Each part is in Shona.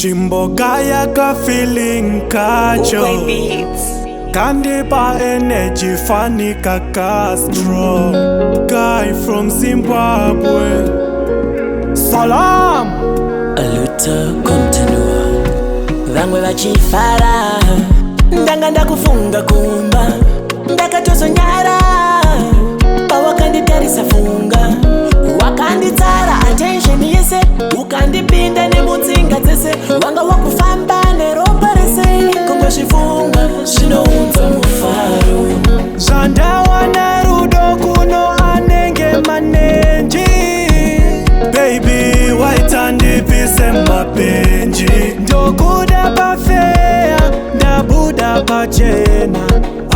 Chimbogaya ka feeling kacho Kandipa energy funny ka Castro Guy from Zimbabwe Salam Aluta continua Vangwe vachifara Ndanga ndakufunga kumba Ndakatozonyara Pawakanditarisa funga Wakanditara attention yese Ukandipinda nemutsinga dzese Wanga wakufamba neropa rese Kongo shifunga Shinounza mufaro Zandawa nerudo kuno anenge manenji Baby waitandipise mapenji Ndokuda pafea Ndabuda pachena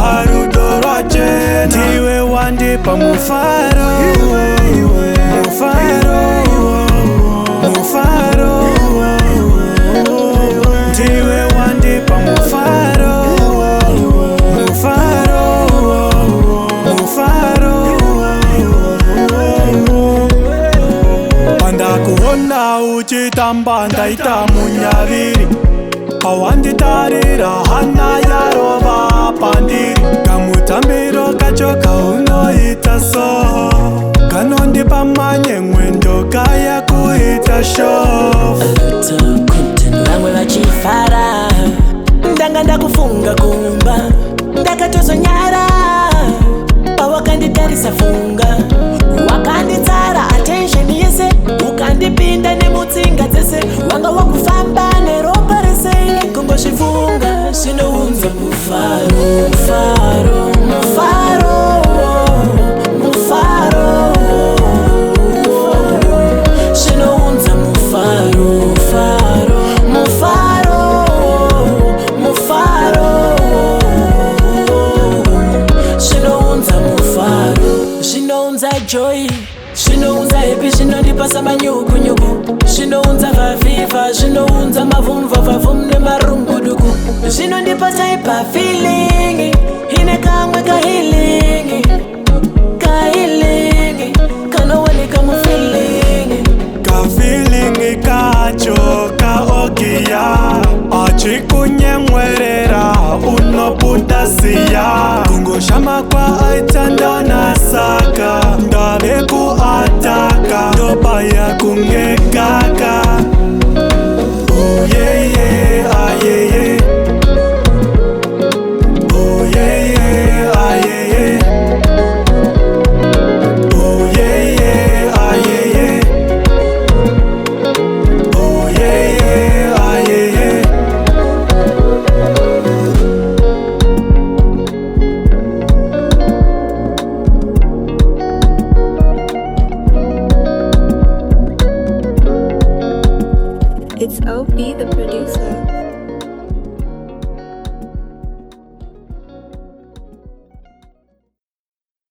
Arudo rachena Tiwe wandipa mufaro Mufaro Mufaro Tiwe wandipa mufaro Mufaro Mufaro Panda kuona uchitamba ndaita munyaviri Awanditarira hana yarova pandiri Kamutambiro kacho kaunoita so Kanondipa manye mwendo kaya kuita show Aluta continua Vangwe vachifara Ndanga ndakufunga kumba Ndakatozonyara Pawakanditarisa funga Wakanditara attention yese Ukandipinda nemutsinga dzese Wanga wakufamba neropa rese Kongo shifunga Shinounza mufaro Mufaro Mufaro Mufaro Shinounza mufaro Mufaro Mufaro Mufaro Shinounza mufaro Shinounza joy Shinounza happy Shinondipasa manyuku Shinounza vaviva Shinounza mavumva vavum nemarunguduku Shinondipasa ipa feeling Hine kamwe ka healing Ka healing Kanowani kamu feeling Ka feeling kacho ka okia Achikunye mwerera unoputasiya Kungo shama kwa aitanda na saka Ndabe kuataka Dopa ya kungekaka Oh yeah yeah ah yeah yeah Oh yeah yeah ah yeah yeah Oh yeah yeah ah yeah yeah Oh yeah yeah ah yeah yeah It's OP the producer.